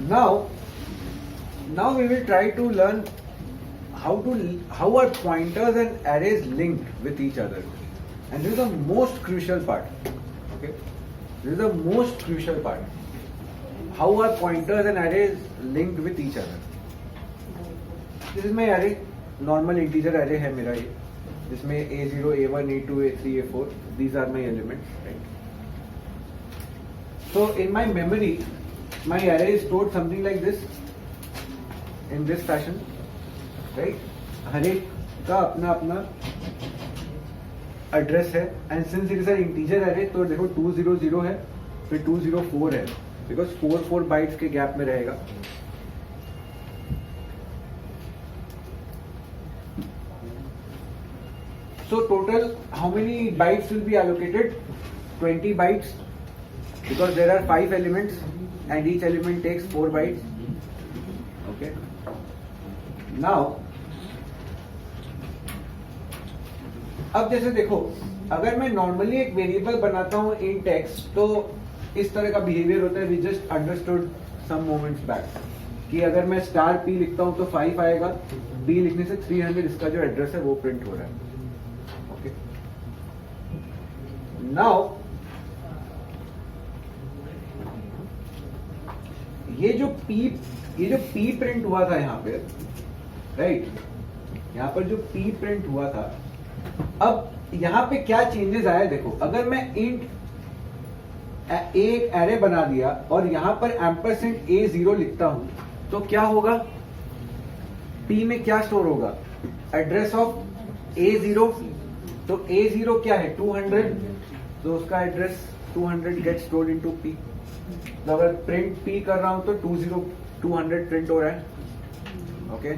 Now we will try to learn how are pointers and arrays linked with each other, and this is the most crucial part. Okay, this is the most crucial part. How are pointers and arrays linked with each other? This is my array, normal integer array है मेरा ये, जिसमें a0, a1, a2, a3, a4 these are my elements, right? So in my memory, my array is stored something like this, in this fashion, right? हर एक का अपना अपना address है, and since it is a integer array, तो देखो 200 है, फिर 204 है, बिकॉज 4 बाइट्स के गैप में रहेगा. So total, how many bytes will be allocated? 20 bytes, because there are 5 elements and each element takes 4 bytes. Okay. Now, अब जैसे देखो, अगर मैं नॉर्मली एक वेरिएबल बनाता हूँ int x, तो इस तरह का बिहेवियर होता है. We just understood some moments back कि अगर मैं स्टार p लिखता हूँ तो 5 आएगा, b लिखने से 300 इसका जो एड्रेस है वो प्रिंट हो रहा है. Now, ये जो P प्रिंट हुआ था यहाँ पे, राइट, यहाँ पर जो P प्रिंट हुआ था, अब यहाँ पे क्या चेंजेस आया देखो. अगर मैं int एक एरे बना दिया और यहाँ पर एम्परसेंट a0 लिखता हूं, तो क्या होगा? P में क्या स्टोर होगा? Address of a0. तो a0 क्या है? 200. तो उसका address 200 get stored into P. तो अगर प्रिंट P कर रहा हूं तो 200 प्रिंट हो रहा है. ओके.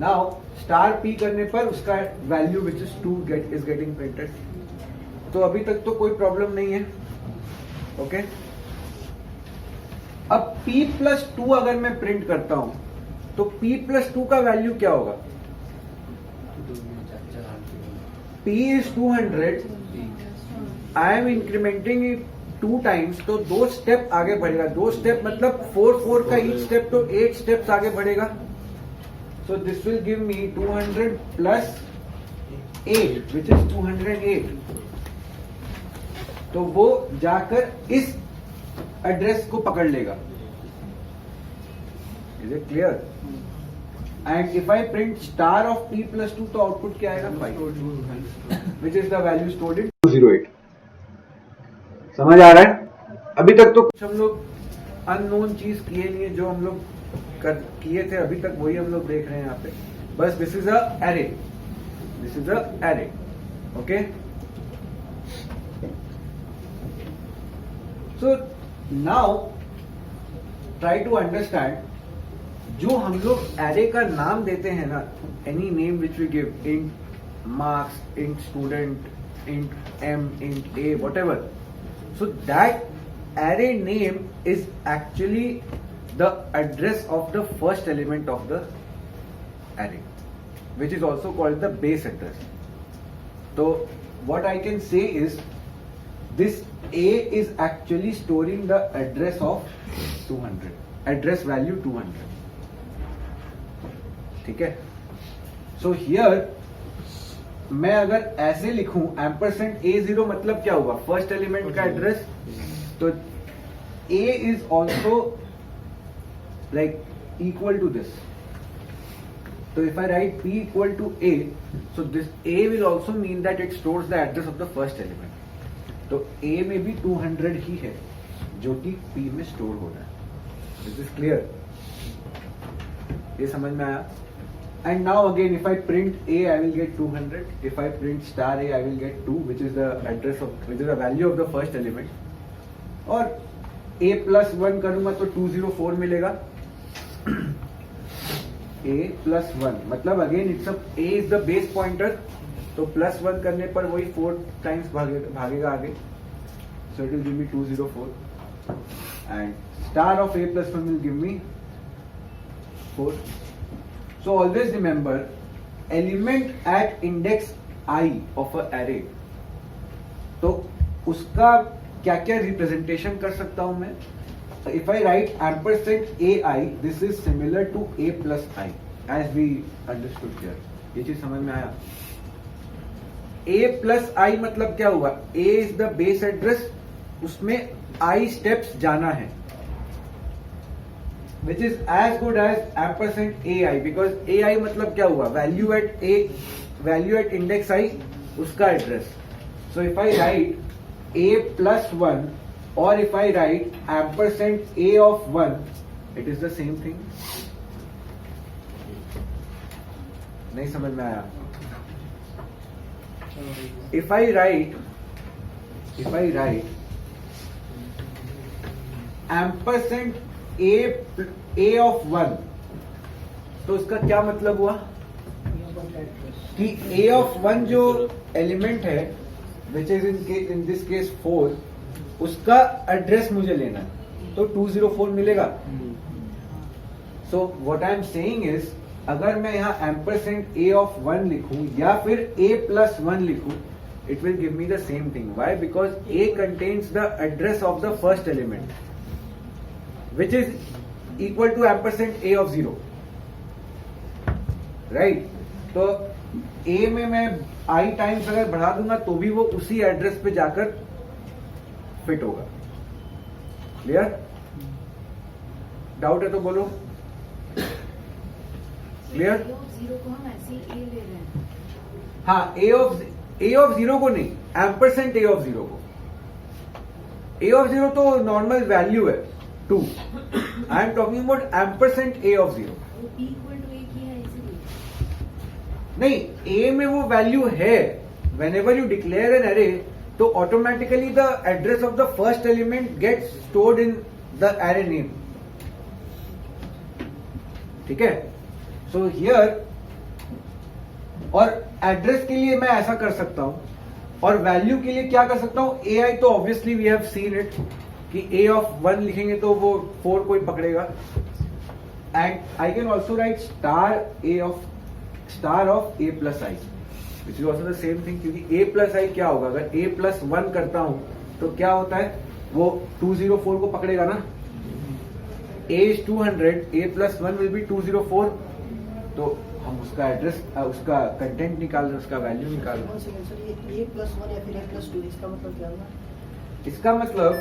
नाउ स्टार P करने पर उसका value which is 2 is getting printed. तो अभी तक तो कोई प्रॉब्लम नहीं है. ओके. अब P+2 अगर मैं प्रिंट करता हूं तो P+2 का वैल्यू क्या होगा? P is 200. I am incrementing it 2 times, तो 2 स्टेप आगे बढ़ेगा. 2 स्टेप मतलब 4 का ईच स्टेप, तो 8 स्टेप्स आगे बढ़ेगा. So this will give me 200 plus 8, which is 208. तो वो जाकर इस एड्रेस को पकड़ लेगा. Is it clear? And if I print star of P+2, तो आउटपुट क्या आएगा? 5, which is the value stored in 208. समझ आ रहा है? अभी तक तो कुछ हम लोग अननोन चीज किए नहीं है, जो हम लोग किए थे अभी तक वही हम लोग देख रहे हैं यहाँ पे. बस this is a array, this is a array. Okay. So now try to understand, जो हम लोग एरे का नाम देते हैं ना, any name which we give, int marks, int student, int m, int a, whatever. So that array name is actually the address of the first element of the array, which is also called the base address. So what I can say is this a is actually storing the address of 200, address value 200. ठीक है. So here मैं अगर ऐसे लिखूं, ampersand a0 मतलब क्या होगा? First element का एड्रेस. तो a is also like equal to this. तो if I write p equal to a, so this a will also mean that it stores the address of the first element. तो a में भी 200 ही है जो कि p में store हो रहा है. This is clear? ये समझ में आया? And now again, if I print a, I will get 200. If I print star a, I will get 2, which is the address of, which is the value of the first element. और a plus 1 करूंगा तो 204 मिलेगा. a plus 1 मतलब again it's a is the base pointer, तो plus 1 करने पर वही 4 times भागेगा आगे. So it will give me 204. And star of a plus 1 will give me 4. So always remember, element at index I of a array, तो उसका क्या क्या रिप्रेजेंटेशन कर सकता हूं मैं? if I write ampersand AI, this is similar to A plus I, as we understood here. ये चीज समझ में आया? A plus I मतलब क्या हुआ? A is the base address, उसमें I steps जाना है, which is as good as ampersand AI, because AI मतलब क्या हुआ? Value at A, value at index I, उसका address. So if I write A plus 1, or if I write ampersand A of 1, it is the same thing. नहीं समझ में आया? If I write ampersand A of 1, तो उसका क्या मतलब हुआ कि A of 1 जो एलिमेंट है, which is in this case 4, उसका एड्रेस मुझे लेना है, तो 204 मिलेगा. So what I am saying is, अगर मैं यहाँ एम्परसेंड A of 1 लिखूं या फिर A plus 1 लिखूं, it will give me the same thing. Why? Because A contains the address of the first element, which is equal to ampersand A of 0. Right? तो A में मैं I times अगर बढ़ा दूंगा तो भी वो उसी एड्रेस पे जाकर फिट होगा. क्लियर? डाउट है तो बोलो. क्लियर? जीरो को हम ऐसे ही A ले रहे हैं. हाँ, A of 0 को नहीं, एम्परसेंट A of 0 को. A of 0 तो नॉर्मल वैल्यू है 2. I am talking about ampersand A of 0. वो P इक्वल टू A की है इसीलिए. नहीं, A में वो वैल्यू है. Whenever you declare an array, तो automatically the address of the first element gets stored in the array name. ठीक है? So here, और एड्रेस के लिए मैं ऐसा कर सकता हूं, और वैल्यू के लिए क्या कर सकता हूं? AI तो obviously we have seen it कि A of 1 लिखेंगे तो वो 4 को ही पकड़ेगा. And I can also right star of A plus I, which is also the same thing, क्योंकि A plus I क्या होगा? अगर A plus 1 करता हूं तो क्या होता है? वो 204 को पकड़ेगा ना. A is 200, A plus 1 will be 204. तो हम उसका एड्रेस, उसका कंटेंट निकाल रहे, उसका वैल्यू निकाल रहे. A plus 1 या फिर A plus 2, इसका मतलब क्या होगा? इसका मतलब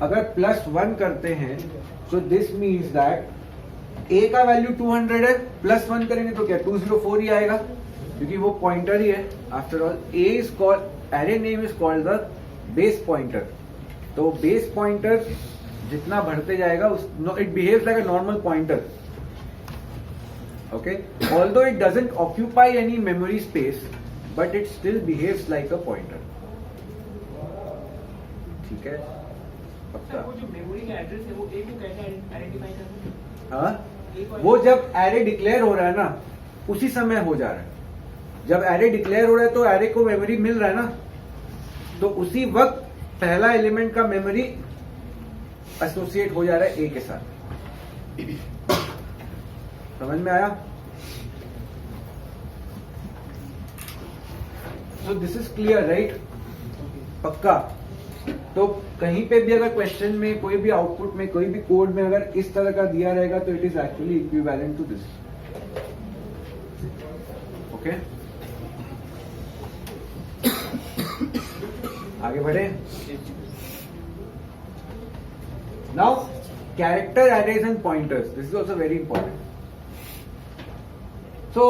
अगर प्लस 1 करते हैं तो दिस मीन्स दैट A का वैल्यू 200 है, प्लस 1 करेंगे तो क्या 204 ही आएगा, क्योंकि वो पॉइंटर ही है. After all A is called, array name is called the base pointer. तो बेस पॉइंटर जितना बढ़ते जाएगा, it behaves like a normal pointer. Okay, although it doesn't occupy any memory space, but it still behaves like a pointer. ठीक है? पक्का? वो जो memory का एड्रेस है वो A को कैसे आइडेंटिफाई करते हैं? हाँ, वो जब एरे डिक्लेयर हो रहा है ना, उसी समय हो जा रहा है. जब एरे डिक्लेयर हो रहा है तो एरे को मेमोरी मिल रहा है ना, तो उसी वक्त पहला एलिमेंट का मेमोरी एसोसिएट हो जा रहा है A के साथ. समझ में आया? सो दिस इज क्लियर, राइट? पक्का? तो कहीं पे भी अगर क्वेश्चन में, कोई भी आउटपुट में, कोई भी कोड में अगर इस तरह का दिया रहेगा तो it is actually equivalent to this. Okay, आगे बढ़े. Now character arrays and pointers, this is also very important. So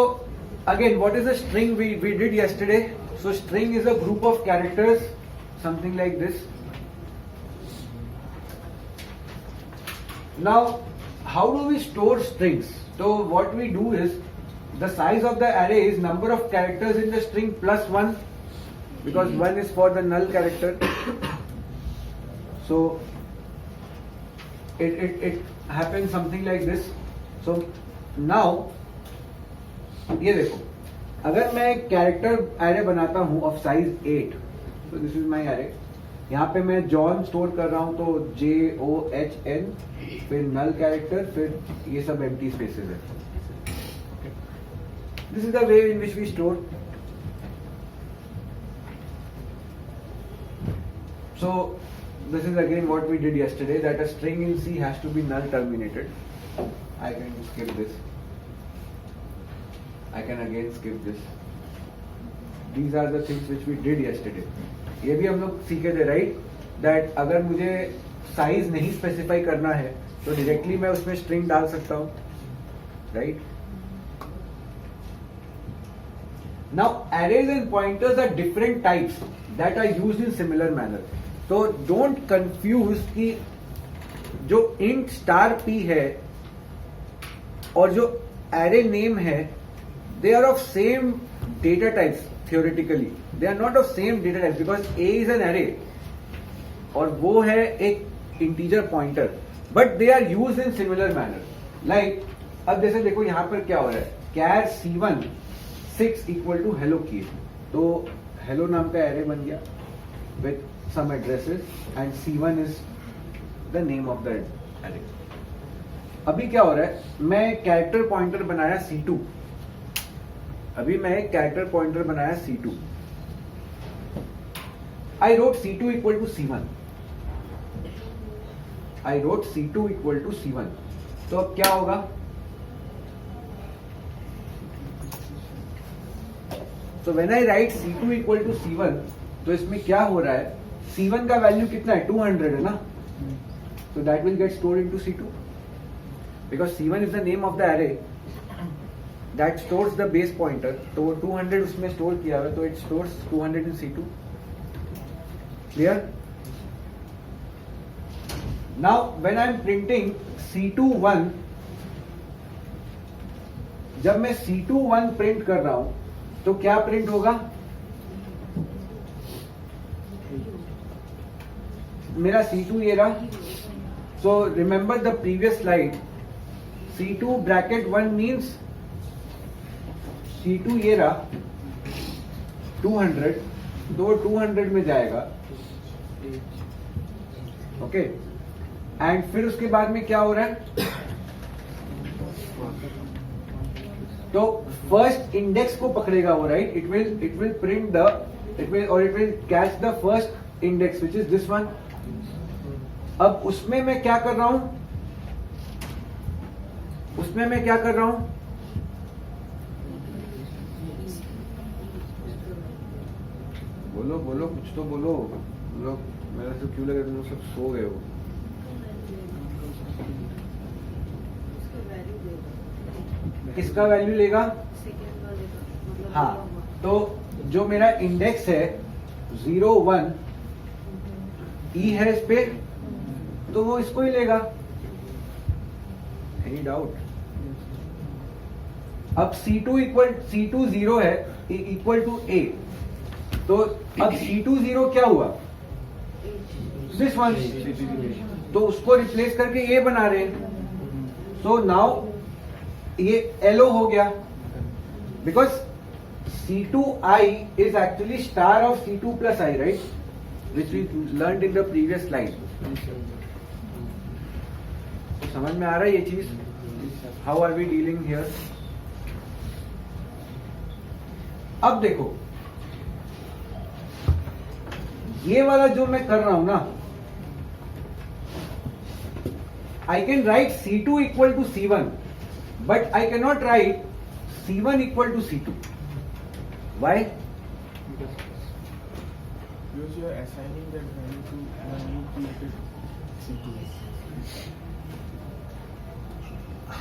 again, what is a string? We did yesterday. So string is a group of characters, something like this. Now, how do we store strings? So what we do is, the size of the array is number of characters in the string plus 1, because 1 is for the null character. So it happens something like this. So now, ये देखो, अगर मैं एक character array बनाता हूं of size 8, तो this is my array. यहाँ पे मैं जॉन स्टोर कर रहा हूं, तो JOHN, फिर नल कैरेक्टर, फिर ये सब एम्प्टी स्पेसेस है. This is the way in which we store. So this is again what we did yesterday, that a string in C has to be null terminated. I can skip this. I can again skip this. These are the things which we did yesterday. ये भी हम लोग सीखे थे, right? That अगर मुझे size नहीं specify करना है तो डायरेक्टली मैं उसमें स्ट्रिंग डाल सकता हूँ, right? Now arrays and pointers are different types that are used in similar manner. So don't confuse कि जो int star p है और जो array name है, they are of same data types theoretically. They are not of same data types because a is an array और वो है एक integer pointer, but they are used in similar manner. Like अब जैसे देखो यहाँ पर क्या हो रहा है, char c1 6 equal to hello key, तो hello नाम का array बन गया with some addresses and c1 is the name of the array. अभी क्या हो रहा है, मैं कैरेक्टर पॉइंटर बनाया c2. अभी मैं एक कैरेक्टर पॉइंटर बनाया c2. I wrote c2 equal to c1. I wrote c2 equal to c1. तो अब क्या होगा, so when I write c2 equal to c1, तो इसमें क्या हो रहा है, c1 का वैल्यू कितना है, 200 है ना, so that will get stored into c2 because c1 is the name of the array that stores the base pointer. तो वो 200 उसमें स्टोर किया हुआ है, तो it stores 200 in c2. Clear? Now when I am printing c21, जब मैं c21 print कर रहा हूं तो क्या प्रिंट होगा, मेरा c2 ये रहा. So remember the previous slide, c2 bracket 1 means c2 ये रहा 200, तो वो 200 में जाएगा. ओके, एंड फिर उसके बाद में क्या हो रहा है, तो फर्स्ट इंडेक्स को पकड़ेगा वो, right? It will print the, it will catch the first index which is this one. अब उसमें मैं क्या कर रहा हूं, बोलो कुछ तो बोलो. लोग मेरा तो क्यों लगे तुम लोग सब सो गए हो. किसका वैल्यू लेगा, हाँ, तो जो मेरा इंडेक्स है 0 1 ई है इस पे, तो वो इसको ही लेगा. Any doubt? अब C2 0 है इक्वल टू A, तो अब C2 0 क्या हुआ, दिस वन, तो उसको रिप्लेस करके ये बना रहे हैं. सो नाउ ये LO हो गया because C2I is actually star of C2 plus I, right? Which we learned in the previous slide. समझ में आ रहा है ये चीज? How are we dealing here? अब देखो, ये वाला जो मैं कर रहा हूं ना, I can write C2 equal to C1, but I cannot write C1 equal to C2. Why? Because you are assigning that value to a new created C2.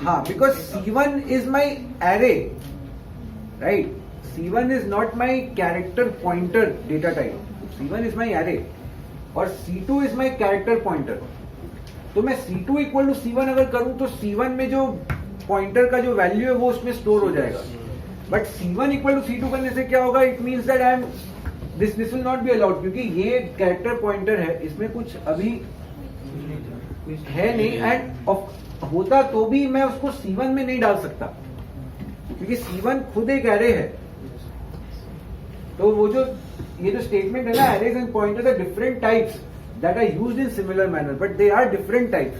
हाँ, because C1 is my array, right? C1 is not my character pointer data type. C1 is my array और C2 is my character pointer. तो मैं C2 equal to C1 अगर करूं तो C1 में जो pointer का जो वैल्यू है वो उसमें स्टोर हो जाएगा. But C1 equal to C2 करने से क्या होगा, it means that I am this will not be allowed, क्योंकि ये कैरेक्टर पॉइंटर है, इसमें कुछ अभी है नहीं, एंड होता तो भी मैं उसको C1 में नहीं डाल सकता क्योंकि C1 खुद एक एरे है. तो वो जो ये जो स्टेटमेंट है ना, arrays and pointers are different types that are used in similar manner, but they are different types.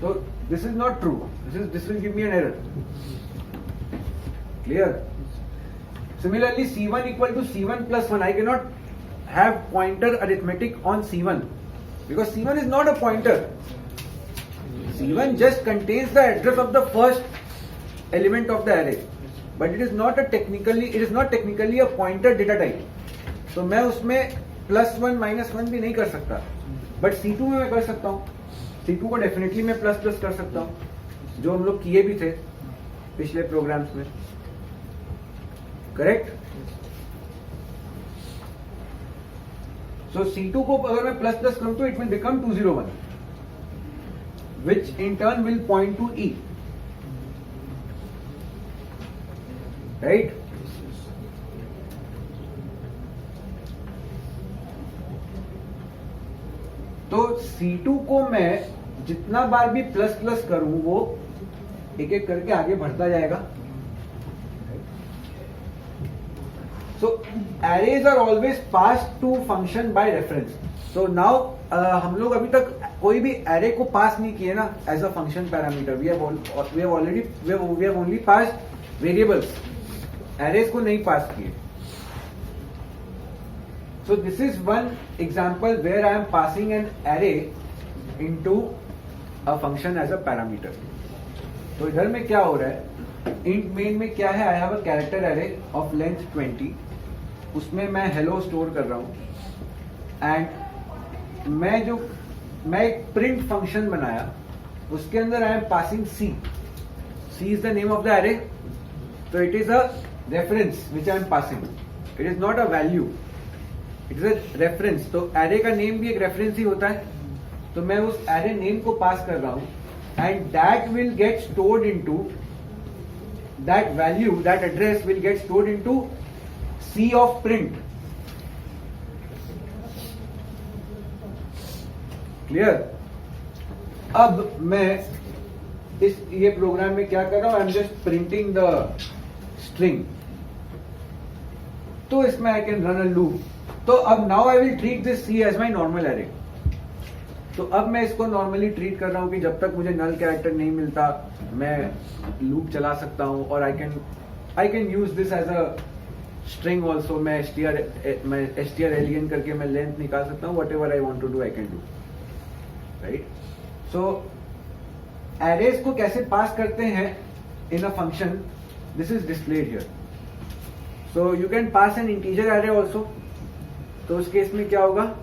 So this is not true. This will give me an error. Clear? Similarly, C1 equal to C1 plus 1. I cannot have pointer arithmetic on C1 because C1 is not a pointer. C1 just contains the address of the first element of the array, but it is not technically a pointer data type. तो मैं उसमें +1 -1 भी नहीं कर सकता, but C2 में मैं कर सकता हूँ. C2 को डेफिनेटली मैं प्लस प्लस कर सकता हूँ, जो हम लोग किए भी थे पिछले प्रोग्राम्स में. करेक्ट. सो C2 को अगर मैं प्लस प्लस करूं तो it will become 201, which in turn will point two E. Right. तो C2 को मैं जितना बार भी प्लस प्लस करूं वो एक एक करके आगे बढ़ता जाएगा. So arrays are always passed to function by reference. So now हम लोग अभी तक कोई भी array को पास नहीं किए ना as a function parameter. We have only passed variables. Arrays को नहीं पास किए. So this is one example where I am passing an array into a function as a parameter. तो इधर में क्या हो रहा है? int main में क्या है? I have a character array of length 20. उसमें मैं hello स्टोर कर रहा हूँ, एंड मैं एक प्रिंट फंक्शन बनाया, उसके अंदर आई am passing C. C is the name of the array, तो it is a reference which I am passing. It is not a value, it is a reference. तो array का name भी एक reference ही होता है. तो मैं उस array नेम को पास कर रहा हूँ, and that will get stored into that value, that address will get stored into C of print. Clear? अब मैं ये प्रोग्राम में क्या कर रहा हूं? I am just printing the string. तो इसमें I can run a loop. तो अब now I will treat this C as my normal array. तो अब मैं इसको नॉर्मली ट्रीट कर रहा हूं कि जब तक मुझे नल कैरेक्टर नहीं मिलता मैं लूप चला सकता हूं, और I can use this as a string also. मैं str एलियन करके मैं लेंथ निकाल सकता हूं. Whatever I want to do I can do. Right. So arrays को कैसे पास करते हैं in a function, this is displayed here. So you can pass an integer array also. तो उस केस में क्या होगा?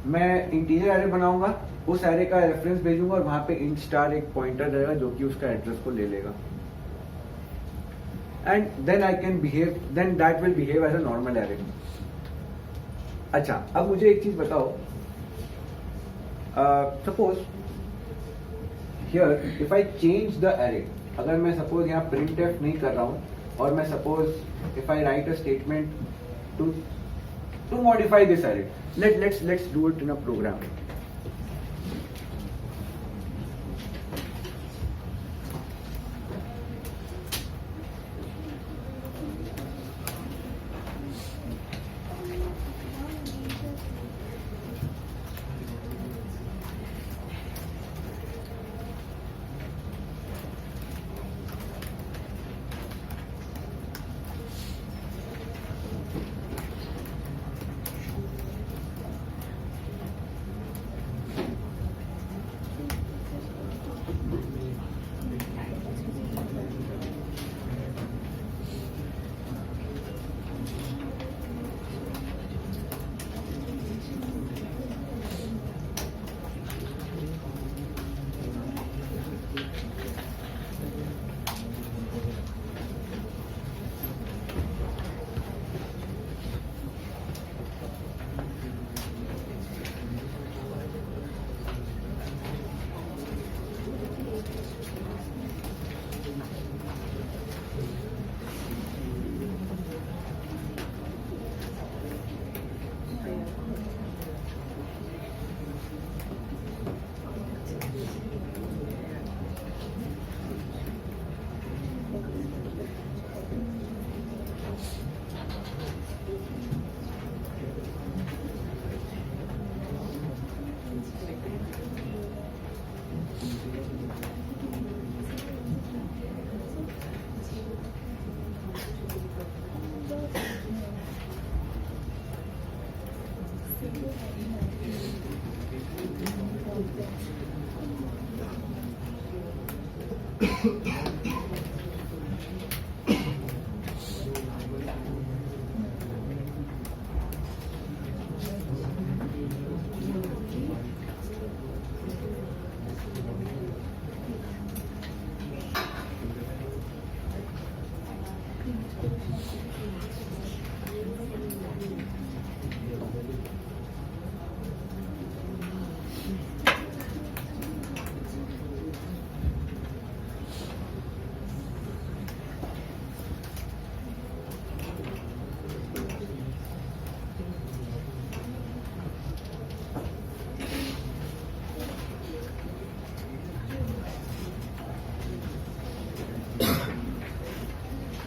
मैं इंटीजर एरे बनाऊंगा, उस एरे का रेफरेंस भेजूंगा, और वहां पे int स्टार एक पॉइंटर रहेगा जो कि उसका एड्रेस को ले लेगा, and then I can behave, then that will behave as a normal array. अच्छा, अब मुझे एक चीज बताओ. Suppose here if I change the array, अगर मैं सपोज यहाँ printf नहीं कर रहा हूं, और मैं suppose if I right a statement to modify this array. Let's do it in a program.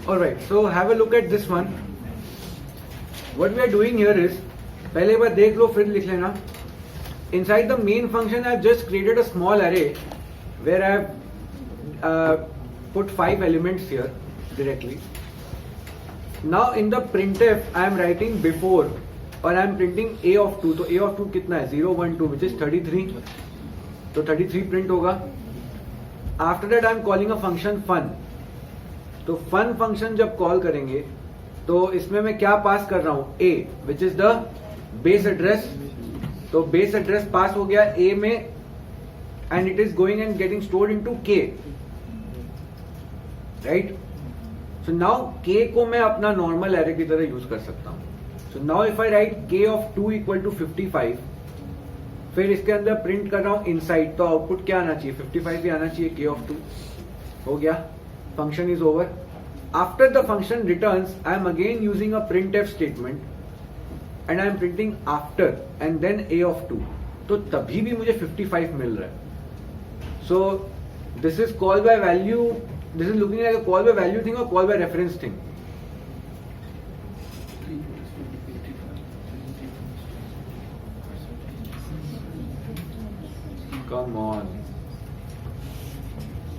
Alright, so have a look at this one. What we are doing here is, पहले एक बार देख लो फिर लिख लेना. Inside the main function, I have just created a small array where I have put 5 elements here directly. Now in the printf, I am writing before और I am printing a of 2. तो a of 2 कितना है? 0, 1, 2, which is 33. तो 33 print होगा. After that, I am calling a function fun. तो fun function जब call करेंगे तो इसमें मैं क्या पास कर रहा हूं? a, which is the base address. तो base address पास हो गया a में and it is going and getting stored into k, right? So now k को मैं अपना normal array की तरह यूज कर सकता हूं. So now if I write k of 2 equal to 55, फिर इसके अंदर प्रिंट कर रहा हूं इनसाइड, तो आउटपुट क्या आना चाहिए? 55 ही आना चाहिए. k of 2 हो गया. Function is over. After the function returns, I am again using a printf statement and I am printing after and then a of 2. तो तभी भी मुझे 55 मिल रहा है. So this is call by value, this is looking like a call by value thing और call by reference thing. Come on.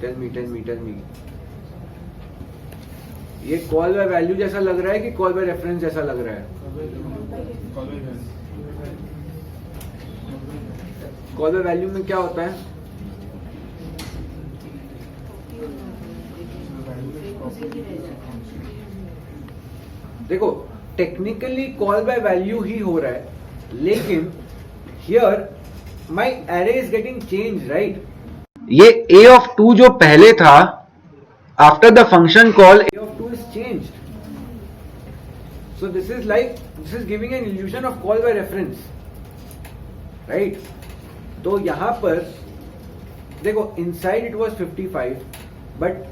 Tell me. ये call by value जैसा लग रहा है कि कॉल बाय रेफरेंस जैसा लग रहा है? कॉल बाय वैल्यू में क्या होता है? देखो, टेक्निकली कॉल बाय वैल्यू ही हो रहा है, लेकिन here my array is getting changed, right? ये a of 2 जो पहले था, after the function call, a of 2 is changed. So this is giving an illusion of call by reference, right? तो यहां पर देखो, inside it was 55, but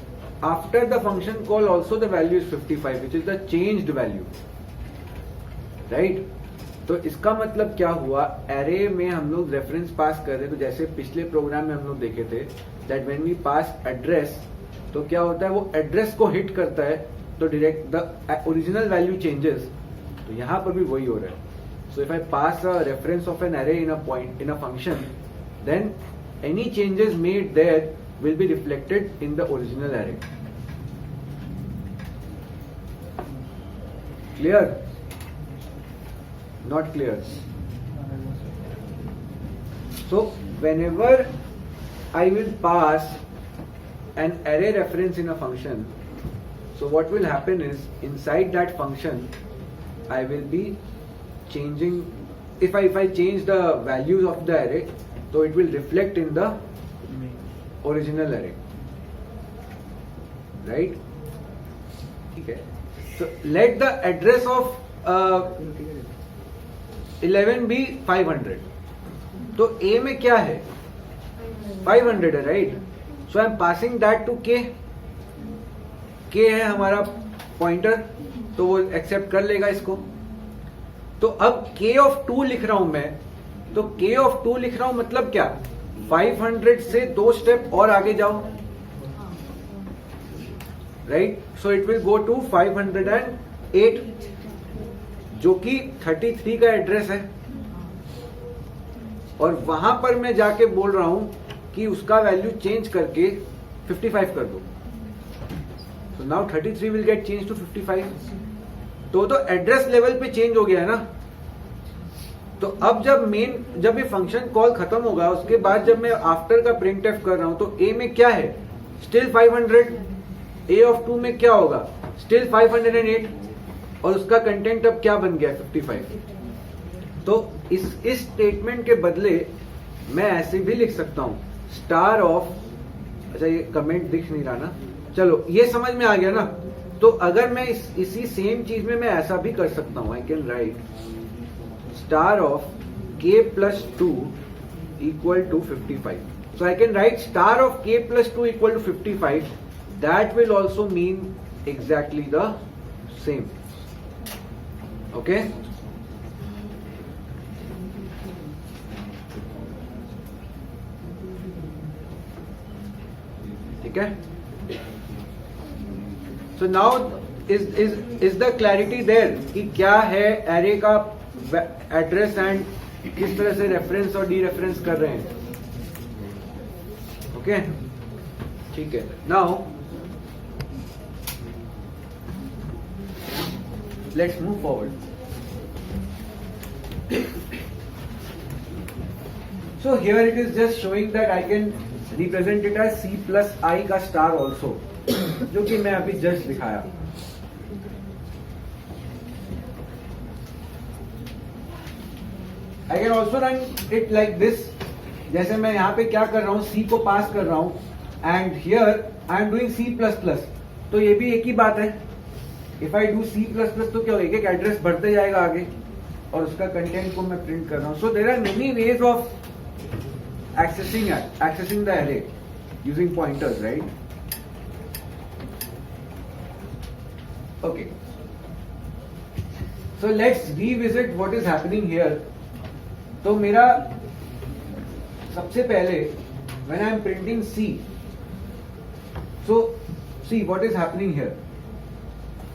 after the function call also the value is 55, which is the changed value, right? तो इसका मतलब क्या हुआ? Array में हम लोग रेफरेंस पास कर रहे, तो जैसे पिछले प्रोग्राम में हम लोग देखे थे that when we pass address, तो क्या होता है? वो एड्रेस को हिट करता है तो direct the original value changes. तो यहां पर भी वही हो रहा है. So if I pass a reference of an array in a point in a function, then any changes made there will be reflected in the original array. Clear? Not clear. So whenever I will pass an array reference in a function, so what will happen is inside that function I will be changing, if I change the values of the array, so it will reflect in the original array, right? Okay. So let the address of 11 भी 500. तो a में क्या है? 500 है, right? So I am passing that to k. k है हमारा pointer, तो वो एक्सेप्ट कर लेगा इसको. तो अब k of 2 लिख रहा हूं मैं, तो k of 2 लिख रहा हूं मतलब क्या? 500 से 2 स्टेप और आगे जाओ, right? So it will go to 508, जो कि 33 का एड्रेस है, और वहां पर मैं जाके बोल रहा हूं कि उसका वैल्यू चेंज करके 55 कर दो. तो now 33 will get change to 55. तो एड्रेस लेवल पे चेंज हो गया है ना. तो अब जब ये फंक्शन कॉल खत्म होगा, उसके बाद जब मैं आफ्टर का printf कर रहा हूं, तो a में क्या है? स्टिल 500. a of 2 में क्या होगा? स्टिल 508, और उसका कंटेंट अब क्या बन गया? 55. तो इस स्टेटमेंट के बदले मैं ऐसे भी लिख सकता हूं, स्टार ऑफ, अच्छा ये कमेंट दिख नहीं रहा ना, चलो ये समझ में आ गया ना. तो अगर मैं इसी सेम चीज में मैं ऐसा भी कर सकता हूं, I can write star of k plus 2 equal to 55. So I can write star of k plus 2 equal to 55. That will also mean exactly the same. Okay? ठीक है? So now is the clarity there कि क्या है array का address and किस तरह से reference और डी रेफरेंस कर रहे हैं. ओके ठीक है. Now let's move forward. So here it is just showing that I can represent it as C plus I का स्टार also, जो कि मैं अभी जस्ट दिखाया. I can also run it like this. जैसे मैं यहाँ पे क्या कर रहा हूँ, C को पास कर रहा हूँ and here I am doing C plus plus. तो ये भी एक ही बात है. If I do C plus plus तो क्या होगा, एक एड्रेस बढ़ते जाएगा आगे और उसका कंटेंट को मैं प्रिंट कर रहा हूँ. So there are many ways of accessing the array using pointers, right? Okay. So let's revisit what is happening here. तो मेरा सबसे पहले when I am printing C, so see what is happening here.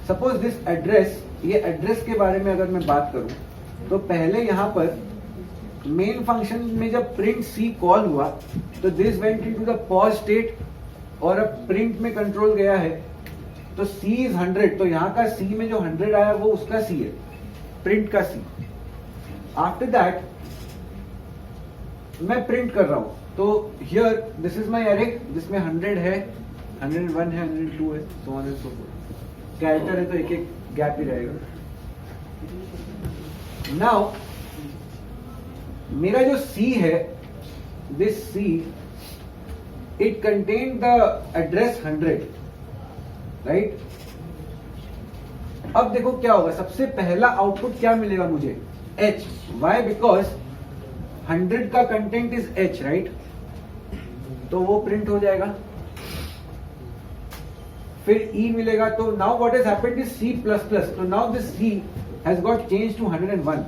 Suppose this address, ये address के बारे में अगर मैं बात करूं तो पहले यहां पर मेन फंक्शन में जब प्रिंट सी कॉल हुआ तो this went into the pause state और अब प्रिंट में कंट्रोल गया है तो सी इज 100. तो यहाँ का सी में जो 100 आया वो उसका सी है, प्रिंट का सी. आफ्टर दैट मैं प्रिंट कर रहा हूं तो here this is my array जिसमें 100 है, 101 है, 102 है, so on and so fourth. Character है तो एक एक गैप ही रहेगा. नाउ मेरा जो C है, this C, it contain the address 100, right. अब देखो क्या होगा, सबसे पहला आउटपुट क्या मिलेगा मुझे, H. वाई? बिकॉज 100 का कंटेंट इज H, राइट. तो वो प्रिंट हो जाएगा. फिर E मिलेगा. तो now what has happened is C plus plus. तो now this C has got change to 101.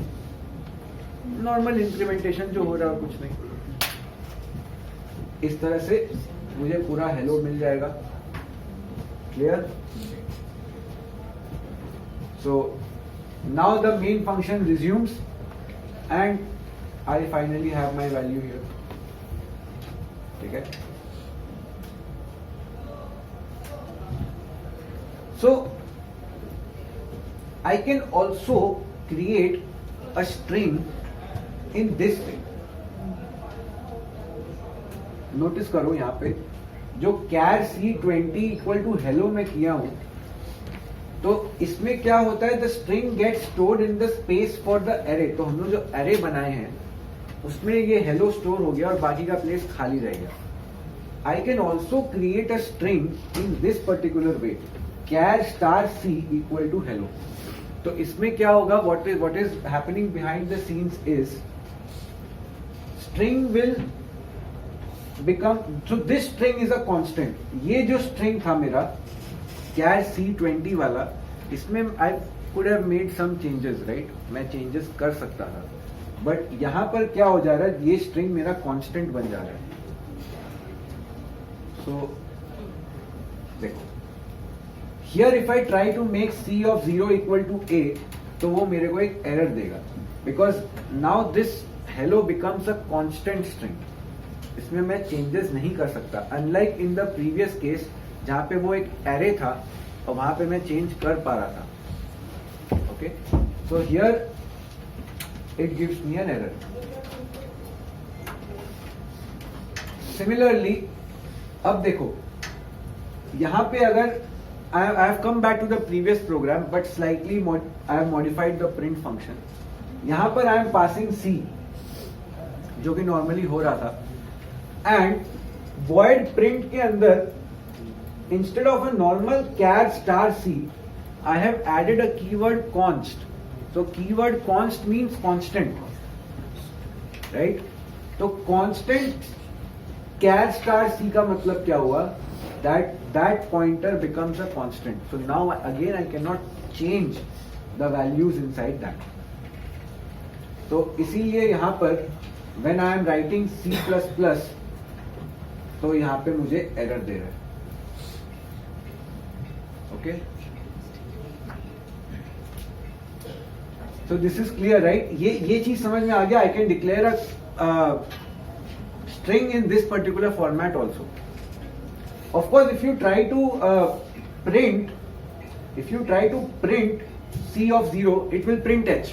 Normal incrementation जो हो रहा है कुछ नहीं. इस तरह से मुझे पूरा हेलो मिल जाएगा. Clear? So now the main function resumes and I finally have my value here. ठीक है. So I can also create a string in this way. Notice करो यहां पे जो कैर C20 इक्वल टू हेलो में किया हूं तो इसमें क्या होता है, the string get stored in the space for the array. तो हम लोग जो एरे बनाए हैं उसमें ये हेलो स्टोर हो गया और बाकी का प्लेस खाली रह गया. I can also create a string in this particular way, char star C equal to hello. तो इसमें क्या होगा, what is happening behind the scenes is string will become, so this string is a constant. ये जो string था मेरा कैर C20 वाला, इसमें I could have made some changes, right? मैं changes कर सकता था, but यहां पर क्या हो जा रहा है, ये string मेरा constant बन जा रहा है. So देखो here if I try to make C of 0 equal to A तो वो मेरे को एक एरर देगा because now this hello becomes a constant string. इसमें मैं चेंजेस नहीं कर सकता, unlike in the previous case जहां पे वो एक एरे था और वहां पे मैं चेंज कर पा रहा था. Okay, so here it gives me an error. Similarly अब देखो यहां पे अगर I have come back to the previous program but slightly I have modified the print function. यहां पर I am passing C जो कि नॉर्मली हो रहा था and void print के अंदर instead of a normal char star C I have added a keyword const. So keyword const means constant, right? तो constant char star C का मतलब क्या हुआ, that pointer becomes a constant. So now again I cannot change the values inside that. तो इसीलिए यहां पर when I am writing C++ तो यहां पे मुझे एरर दे रहा है. Okay, so this is clear right. ये चीज समझ में आ गया. I can declare a string in this particular format also. Of course, if you try to print C of 0, it will print H.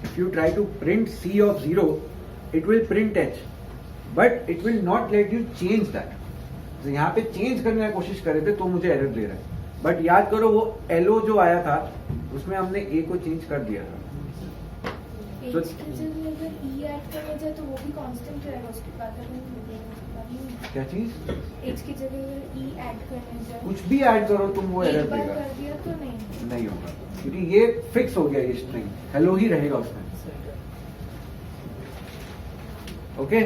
If you try to print C of 0, it will print H, but it will not let you change that. तो यहाँ पे change करने की कोशिश कर रहे थे तो मुझे एरर दे रहा है. बट याद करो वो LO जो आया था उसमें हमने A को चेंज कर दिया था. H की जगह अगर E ऐड करने जाए तो वो भी कांस्टेंट रहेगा, उसकी बात नहीं. क्या चीज? H की जगह अगर E ऐड करने जाए, कुछ भी ऐड करो तुम वो एरर एक बार देगा. कर दिया तो नहीं होगा क्योंकि ये फिक्स हो गया. ये स्ट्रिंग हेलो ही रहेगा उसमें. ओके